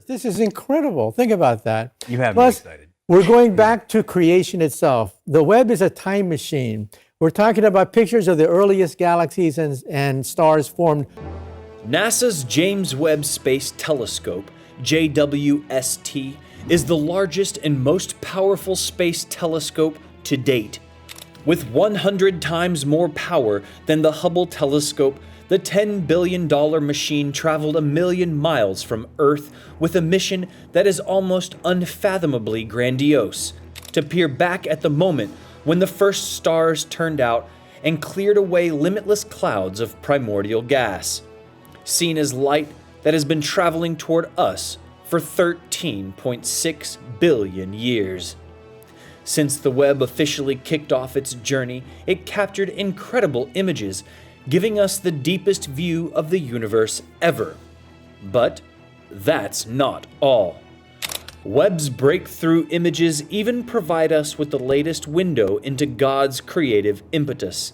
This is incredible. Think about that. You have me Plus, excited. we're going back to creation itself. The web is a time machine. We're talking about pictures of the earliest galaxies and stars formed. NASA's James Webb Space Telescope, JWST, is the largest and most powerful space telescope to date. With 100 times more power than the Hubble telescope, the $10 billion machine traveled 1 million miles from Earth with a mission that is almost unfathomably grandiose: to peer back at the moment when the first stars turned out and cleared away limitless clouds of primordial gas, seen as light that has been traveling toward us for 13.6 billion years. Since the Webb officially kicked off its journey, it captured incredible images, giving us the deepest view of the universe ever. But that's not all. Webb's breakthrough images even provide us with the latest window into God's creative impetus.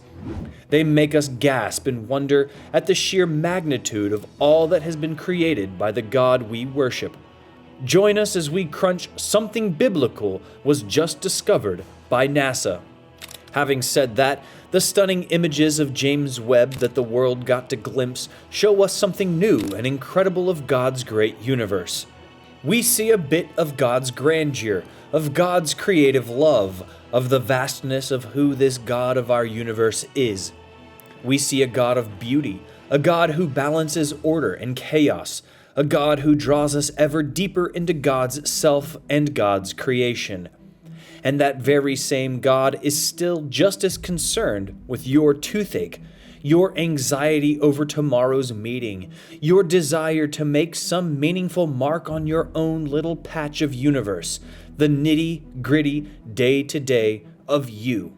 They make us gasp in wonder at the sheer magnitude of all that has been created by the God we worship. Join us as we crunch something biblical was just discovered by NASA. Having said that, the stunning images of James Webb that the world got to glimpse show us something new and incredible of God's great universe. We see a bit of God's grandeur, of God's creative love, of the vastness of who this God of our universe is. We see a God of beauty, a God who balances order and chaos, a God who draws us ever deeper into God's self and God's creation. And that very same God is still just as concerned with your toothache, your anxiety over tomorrow's meeting, your desire to make some meaningful mark on your own little patch of universe, the nitty-gritty day-to-day of you.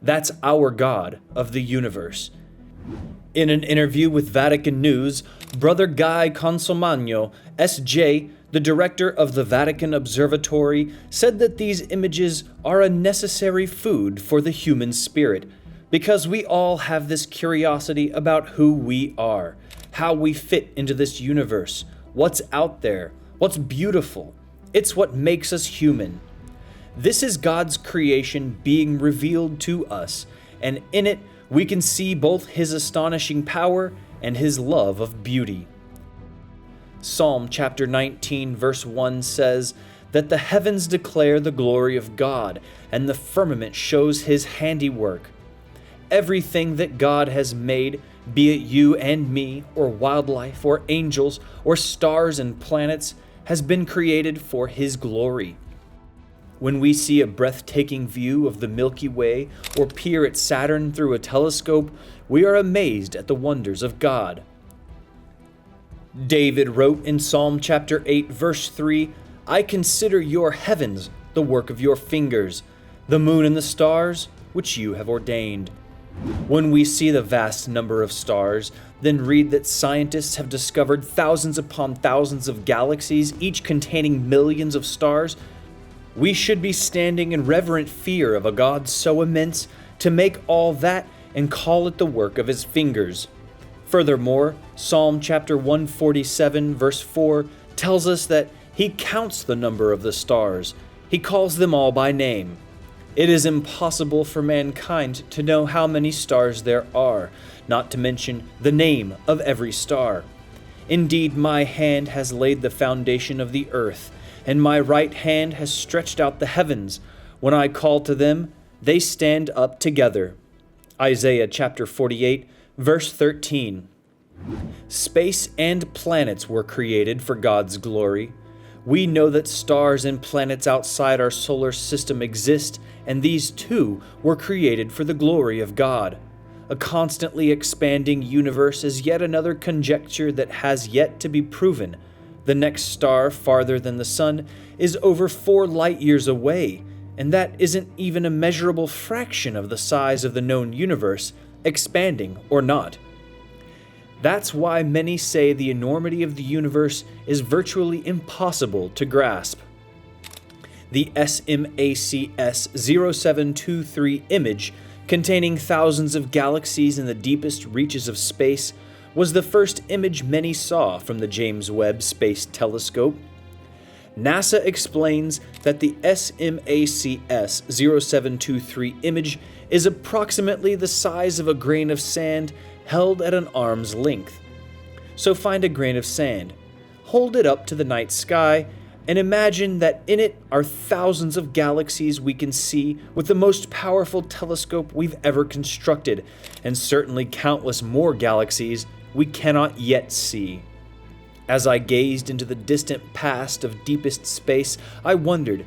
That's our God of the universe. In an interview with Vatican News, Brother Guy Consolmagno, S.J., the director of the Vatican Observatory, said that these images are a necessary food for the human spirit, because we all have this curiosity about who we are, how we fit into this universe, what's out there, what's beautiful. It's what makes us human. This is God's creation being revealed to us, and in it we can see both His astonishing power and His love of beauty. Psalm chapter 19 verse 1 says that the heavens declare the glory of God, and the firmament shows His handiwork. Everything that God has made, be it you and me, or wildlife, or angels, or stars and planets, has been created for His glory. When we see a breathtaking view of the Milky Way or peer at Saturn through a telescope, we are amazed at the wonders of God. David wrote in Psalm chapter 8 verse 3, "I consider your heavens, the work of your fingers, the moon and the stars, which you have ordained." When we see the vast number of stars, then read that scientists have discovered thousands upon thousands of galaxies, each containing millions of stars, we should be standing in reverent fear of a God so immense to make all that and call it the work of His fingers. Furthermore, Psalm chapter 147 verse 4 tells us that He counts the number of the stars. He calls them all by name. It is impossible for mankind to know how many stars there are, not to mention the name of every star. Indeed, my hand has laid the foundation of the earth, and my right hand has stretched out the heavens. When I call to them, they stand up together. Isaiah chapter 48, verse 13. Space and planets were created for God's glory. We know that stars and planets outside our solar system exist, and these too were created for the glory of God. A constantly expanding universe is yet another conjecture that has yet to be proven. The next star farther than the sun is over 4 light years away, and that isn't even a measurable fraction of the size of the known universe, expanding or not. That's why many say the enormity of the universe is virtually impossible to grasp. The SMACS 0723 image, containing thousands of galaxies in the deepest reaches of space, was the first image many saw from the James Webb Space Telescope. NASA explains that the SMACS 0723 image is approximately the size of a grain of sand held at an arm's length. So find a grain of sand, hold it up to the night sky, and imagine that in it are thousands of galaxies we can see with the most powerful telescope we've ever constructed, and certainly countless more galaxies we cannot yet see. As I gazed into the distant past of deepest space, I wondered,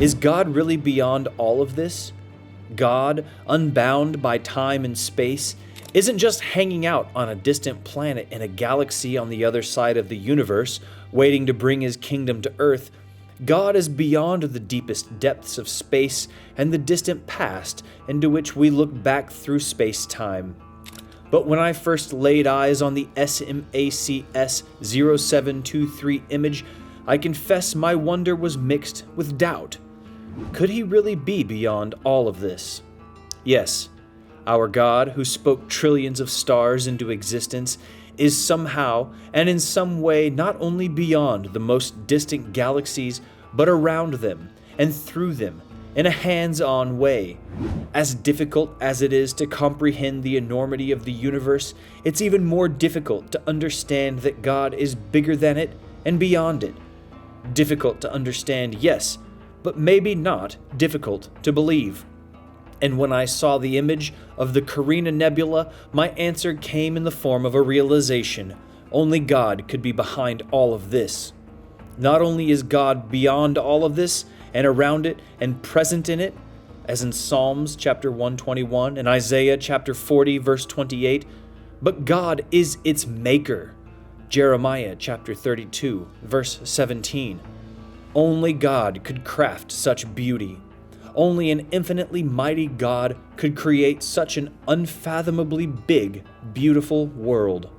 is God really beyond all of this? God, unbound by time and space, isn't just hanging out on a distant planet in a galaxy on the other side of the universe, waiting to bring his kingdom to Earth. God is beyond the deepest depths of space and the distant past into which we look back through space-time. But when I first laid eyes on the SMACS 0723 image, I confess my wonder was mixed with doubt. Could he really be beyond all of this? Yes, our God, who spoke trillions of stars into existence, is somehow and in some way not only beyond the most distant galaxies, but around them and through them in a hands-on way. As difficult as it is to comprehend the enormity of the universe, it's even more difficult to understand that God is bigger than it and beyond it. Difficult to understand, yes, but maybe not difficult to believe. And when I saw the image of the Carina Nebula, my answer came in the form of a realization. Only God could be behind all of this. Not only is God beyond all of this, and around it, and present in it, as in Psalms chapter 121 and Isaiah chapter 40 verse 28, but God is its maker. Jeremiah chapter 32 verse 17. Only God could craft such beauty. Only an infinitely mighty God could create such an unfathomably big, beautiful world.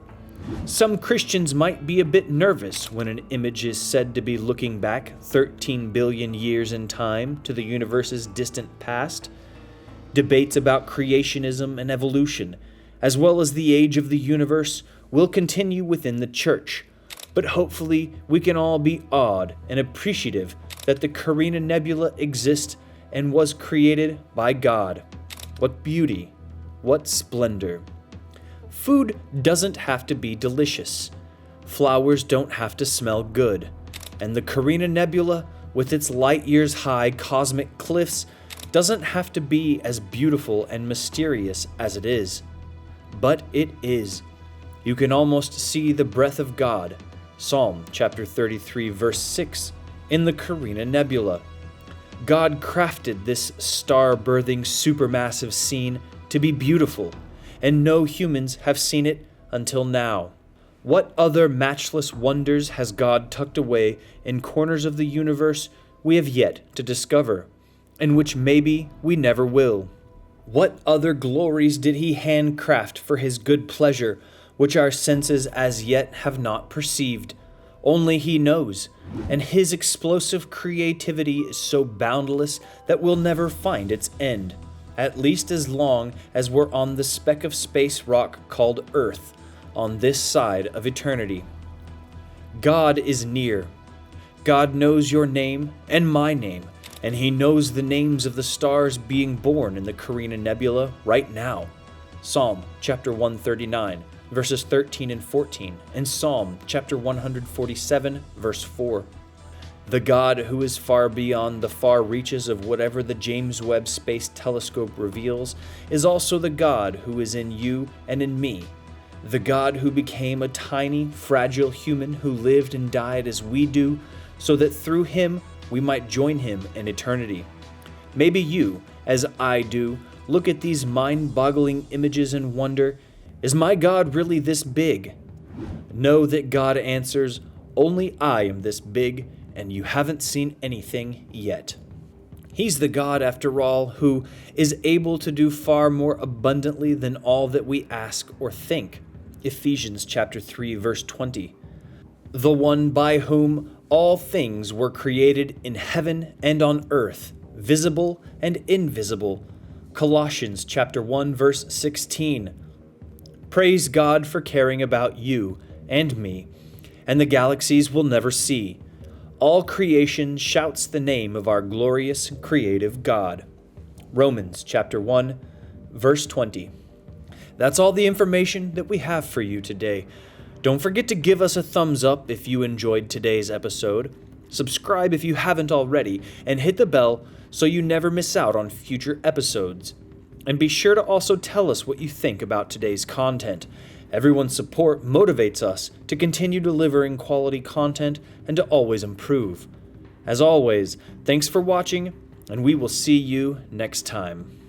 Some Christians might be a bit nervous when an image is said to be looking back 13 billion years in time to the universe's distant past. Debates about creationism and evolution, as well as the age of the universe, will continue within the church. But hopefully we can all be awed and appreciative that the Carina Nebula exists and was created by God. What beauty, what splendor. Food doesn't have to be delicious. Flowers don't have to smell good. And the Carina Nebula, with its light-years-high cosmic cliffs, doesn't have to be as beautiful and mysterious as it is. But it is. You can almost see the breath of God, Psalm chapter 33 verse 6, in the Carina Nebula. God crafted this star-birthing supermassive scene to be beautiful, and no humans have seen it until now. What other matchless wonders has God tucked away in corners of the universe we have yet to discover, and which maybe we never will? What other glories did he handcraft for his good pleasure, which our senses as yet have not perceived? Only he knows, and his explosive creativity is so boundless that we'll never find its end. At least as long as we're on the speck of space rock called Earth, on this side of eternity. God is near. God knows your name and my name, and he knows the names of the stars being born in the Carina Nebula right now. Psalm chapter 139, verses 13 and 14, and Psalm chapter 147, verse 4. The God who is far beyond the far reaches of whatever the James Webb Space Telescope reveals is also the God who is in you and in me. The God who became a tiny, fragile human who lived and died as we do, so that through him we might join him in eternity. Maybe you, as I do, look at these mind-boggling images and wonder, is my God really this big? Know that God answers, only I am this big, and you haven't seen anything yet. He's the God, after all, who is able to do far more abundantly than all that we ask or think. Ephesians chapter 3, verse 20. The one by whom all things were created in heaven and on earth, visible and invisible. Colossians chapter 1, verse 16. Praise God for caring about you and me, and the galaxies we'll never see. All creation shouts the name of our glorious creative God. Romans chapter 1, verse 20. That's all the information that we have for you today. Don't forget to give us a thumbs up if you enjoyed today's episode. Subscribe if you haven't already, and hit the bell so you never miss out on future episodes. And be sure to also tell us what you think about today's content. Everyone's support motivates us to continue delivering quality content and to always improve. As always, thanks for watching, and we will see you next time.